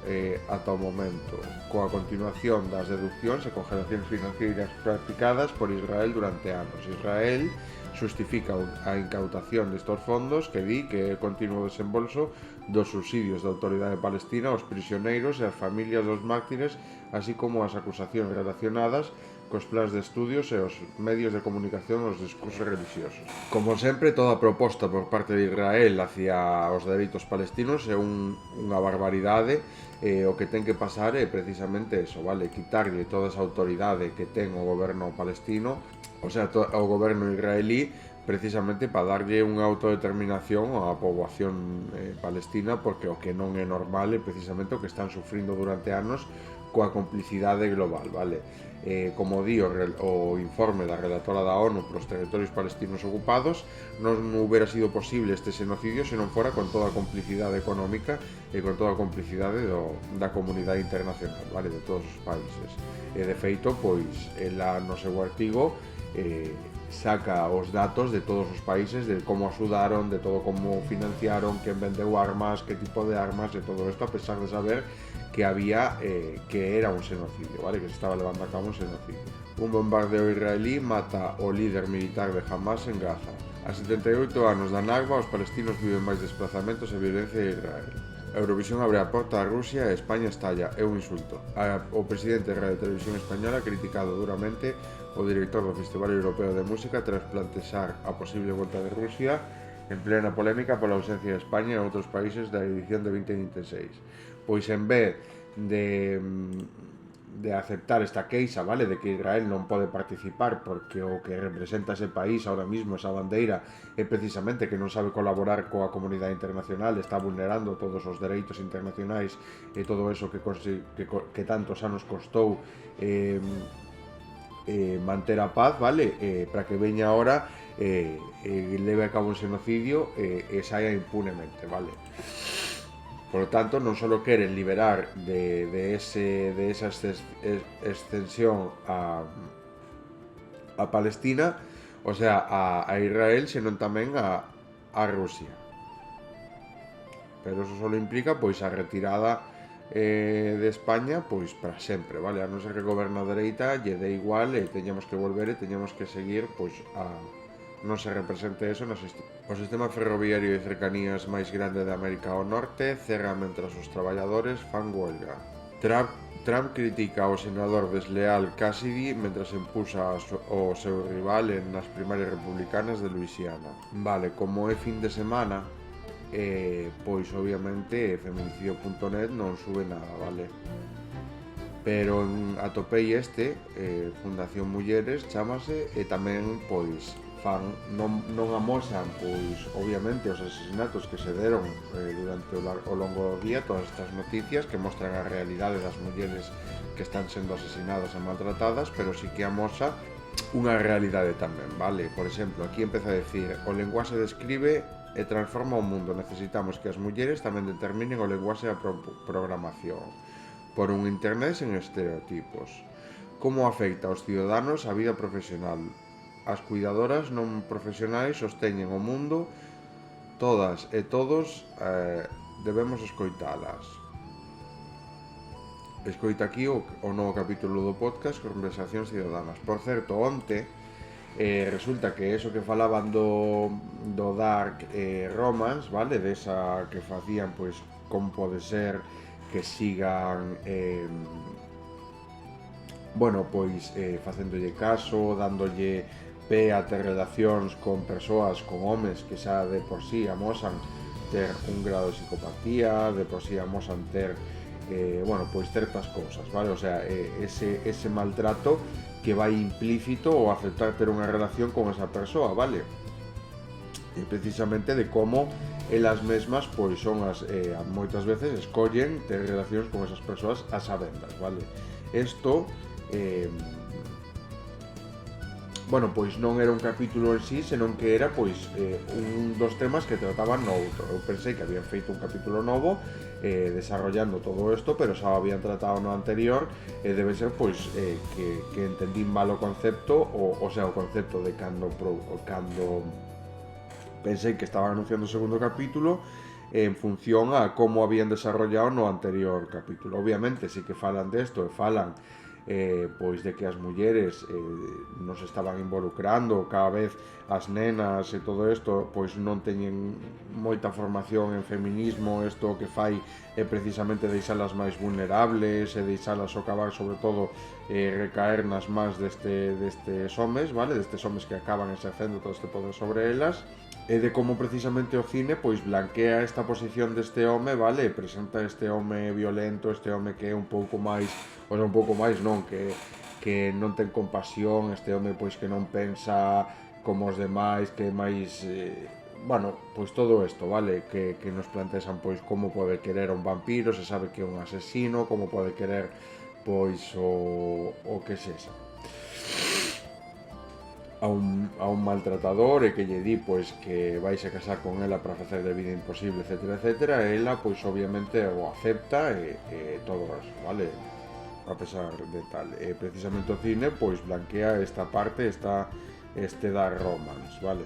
ata o momento, coa continuación das deduccións e congelacións financeiras practicadas por Israel durante anos. Israel xustifica a incautación destos fondos que di que é continuo desembolso dos subsidios da autoridade palestina aos prisioneiros e ás familias dos mártires, así como as acusacións relacionadas cos plans de estudios e os medios de comunicación e os discursos religiosos. Como sempre, toda proposta por parte de Israel hacia os dereitos palestinos é unha barbaridade. O que ten que pasar é precisamente eso, vale? Quitarlle toda esa autoridade que ten o goberno palestino, o sea, o goberno israelí, precisamente para darlle unha autodeterminación á poboación palestina, porque o que non é normal é precisamente o que están sufrindo durante anos coa complicidade global, vale? Como di o informe da relatora da ONU para os territorios palestinos ocupados, non hubiera sido posible este xenocidio se non fora con toda a complicidade económica e con toda a complicidade da comunidade internacional, vale? De todos os países. E de feito, pois, ela no seu artigo saca os datos de todos os países, de como axudaron, de todo como financiaron, quen vendeu armas, que tipo de armas, e todo isto, a pesar de saber que había que era un xenocidio, vale? Que se estaba levando a cabo un xenocidio. Un bombardeo israelí mata o líder militar de Hamas en Gaza. A 78 anos da Nakba, os palestinos viven máis desplazamentos e violencia de Israel. A Eurovisión abre a porta a Rusia e España estalla, é un insulto. O presidente da Radio Televisión Española ha criticado duramente o director do Festival Europeo de Música tras plantexar a posible volta de Rusia en plena polémica pola ausencia de España e outros países da edición de 2026. Pois en vez de aceptar esta queixa, vale, de que Israel non pode participar porque o que representa ese país ahora mismo, esa bandeira, é precisamente que non sabe colaborar coa comunidade internacional, está vulnerando todos os dereitos internacionais e todo eso que tantos anos costou manter a paz, vale, para que veña ahora leve a cabo un xenocidio e saia impunemente, vale. Por lo tanto, non só queren liberar de esa extensión a Palestina, o sea, a Israel, senón tamén a Rusia. Pero eso só implica pois a retirada de España pois para sempre, vale? A non ser que goberna a dereita lle dé igual e teñamos que volver e teñamos que seguir pois non se represente eso nas institucións. O sistema ferroviario de cercanías máis grande de América ao Norte cerra mentras os traballadores fan huelga. Trump critica ao senador desleal Cassidy mentras impulsa o seu rival nas primarias republicanas de Louisiana. Vale, como é fin de semana, pois obviamente feminicidio.net non sube nada, vale? pero atopei Fundación Mulleres chamase, e tamén pois non amosan pois obviamente os asesinatos que se deron durante o longo do día, todas estas noticias que mostran a realidade das mulleres que están sendo asesinadas e maltratadas, pero sí que amosa unha realidade tamén, vale? Por exemplo, aquí empeza a decir: o lenguaxe describe e transforma o mundo, necesitamos que as mulleres tamén determinen o lenguaxe e a programación por un internet sen estereotipos. Como afecta aos ciudadanos a vida profesional? As cuidadoras non profesionais sosteñen o mundo, todas e todos debemos escoitalas. Escoita aquí o novo capítulo do podcast Conversacións Ciudadanas. Por certo, onte resulta que eso que falaban do Dark Romance, vale? Desa que facían, pois, como pode ser que sigan facéndolle caso, dándolle pé a ter relacións con persoas, con homes que xa de por sí amosan ter un grado de psicopatía, de por sí amosan ter certas cousas, vale? O sea, ese maltrato que vai implícito o aceptar ter unha relación con esa persoa, vale? E precisamente de como elas mesmas, pois, son moitas veces escollen ter relacións con esas persoas a sabendas, vale? Isto pois non era un capítulo en sí, senón que era un dos temas que trataban no outro. Eu pensei que habían feito un capítulo novo desarrollando todo isto, pero xa o habían tratado no anterior, e debe ser que entendín mal o concepto, o concepto de cando pensei que estaban anunciando o segundo capítulo en función a como habían desarrollado no anterior capítulo. Obviamente sí que falan desto e falan pois de que as mulleres nos estaban involucrando, cada vez as nenas e todo isto pois non teñen moita formación en feminismo. Isto que fai é precisamente deixalas máis vulnerables e deixalas socavar, sobre todo recaer nas mans destes homes, vale? Destes homes que acaban exercendo todo este poder sobre elas, e de como precisamente o cine pois blanquea esta posición deste home, vale? Presenta este home violento, este home que é un pouco máis, que non ten compasión, este home pois que non pensa como os demais, que é máis pois todo isto, vale? Que nos plantean pois como pode querer un vampiro, se sabe que é un asesino, como pode querer pois o que sexa a un maltratador, e que lle di pois que vais a casar con ela para facer de vida imposible, etcétera, etcétera. E ela pois obviamente o acepta e todo eso, vale? A pesar de tal, precisamente o cine pois blanquea esta parte, este Dark Romance, vale?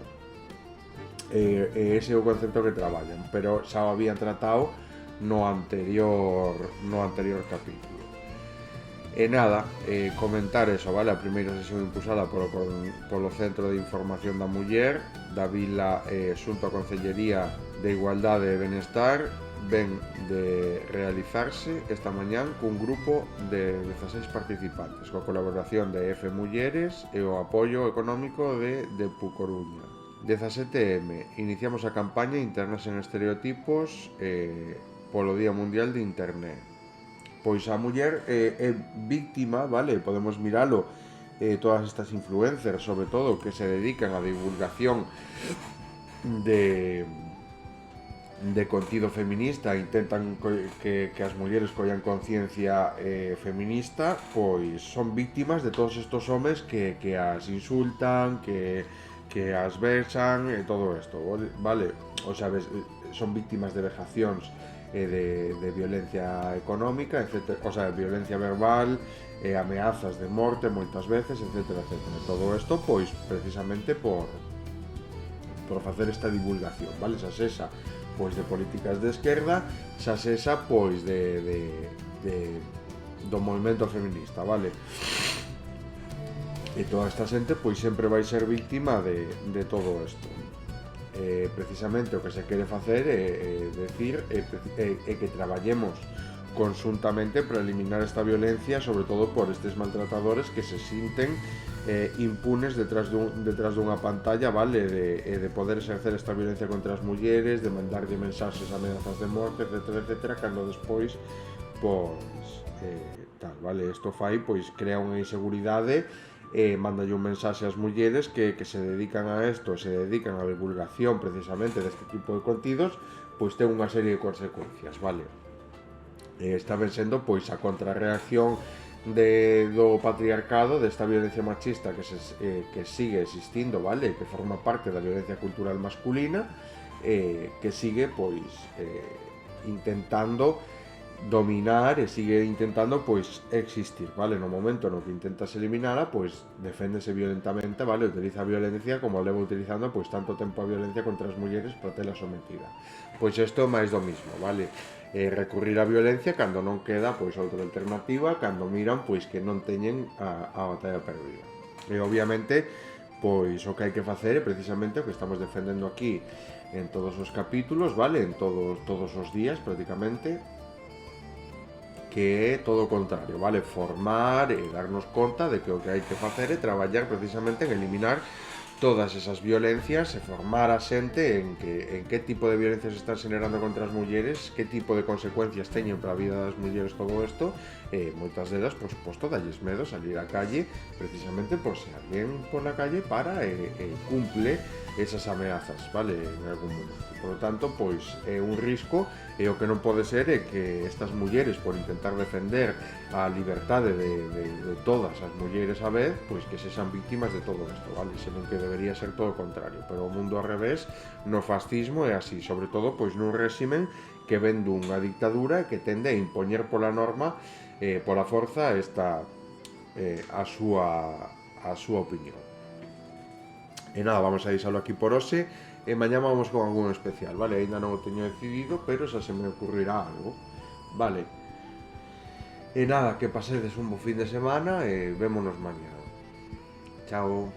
Ese é o concepto que traballan, pero xa o habían tratado no anterior capítulo. E nada, comentar eso, vale? A primeira sesión impulsada polo Centro de Información da Muller da Vila xunto a Concellería de Igualdade e Benestar, ven de realizarse esta mañán cun grupo de 16 participantes, coa colaboración de F Mulleres e o apoio económico de Pucoruña. 17M, iniciamos a campaña Internas en Estereotipos polo Día Mundial de Internet. Pois a muller é víctima, vale? Podemos miralo, todas estas influencers, sobre todo, que se dedican á divulgación de contido feminista, intentan que as mulleres collan conciencia feminista, pois son víctimas de todos estos homes que as insultan, que as vexan e todo isto, vale? O sea, son víctimas de vejacións de violencia económica, etcétera, o sea, violencia verbal, ameazas de morte moitas veces, etcétera, etcétera. Todo isto, pois, precisamente por facer esta divulgación, vale? Xa sesa, pois, de políticas de esquerda, xa sesa, pois, do movimento feminista, vale? E toda esta xente, pois, sempre vai ser víctima de todo isto. Precisamente o que se quere facer é que traballemos conjuntamente para eliminar esta violencia, sobre todo por estes maltratadores que se sinten impunes detrás dunha pantalla, vale, de poder exercer esta violencia contra as mulleres, de mandarlle mensaxes, amenazas de morte, etcétera, etcétera, cando despois pois tal, vale? Isto fai, pois, crea unha inseguridade mandalle un mensaxe ás mulleres que se dedican a isto, se dedican á divulgación precisamente deste tipo de contidos, pois ten unha serie de consecuencias, vale? Está ben sendo pois a contrarreacción do patriarcado, desta violencia machista que sigue existindo, vale? Que forma parte da violencia cultural masculina, que sigue pois intentando dominar e sigue intentando pois existir, vale? No momento no que intentas eliminala, pois deféndese violentamente, vale? Utiliza a violencia como leva utilizando pois tanto tempo a violencia contra as mulleres para tela sometida. Pois isto é máis do mismo, vale? Recurrir á violencia cando non queda pois outra alternativa, cando miran pois que non teñen a batalla perdida. E obviamente pois o que hai que facer é precisamente o que estamos defendendo aquí en todos os capítulos, vale? En todos os días prácticamente, que é todo o contrario, vale? Formar e darnos conta de que o que hai que facer é traballar precisamente en eliminar todas esas violencias e formar a xente en que tipo de violencias están generando contra as mulleres, que tipo de consecuencias teñen para a vida das mulleres todo isto, e moitas delas, por suposto, dalles medo salir á calle precisamente por se alguén por la calle para cumple esas ameazas, vale, en algún momento. Por lo tanto, pois é un risco, e o que non pode ser é que estas mulleres, por intentar defender a liberdade de todas as mulleres a vez, pois que sexan víctimas de todo isto, vale, senón que debería ser todo o contrario, pero o mundo ao revés, no fascismo é así, sobre todo pois nun réximen que ven dunha dictadura que tende a impoñer pola norma, pola forza a súa opinión. E nada, vamos a deixalo aquí por hoxe, e mañá vamos con algún especial, vale? Ainda non o teño decidido, pero xa se me ocurrirá algo, vale? E nada, que pasedes un bo fin de semana e vémonos mañá. Chao.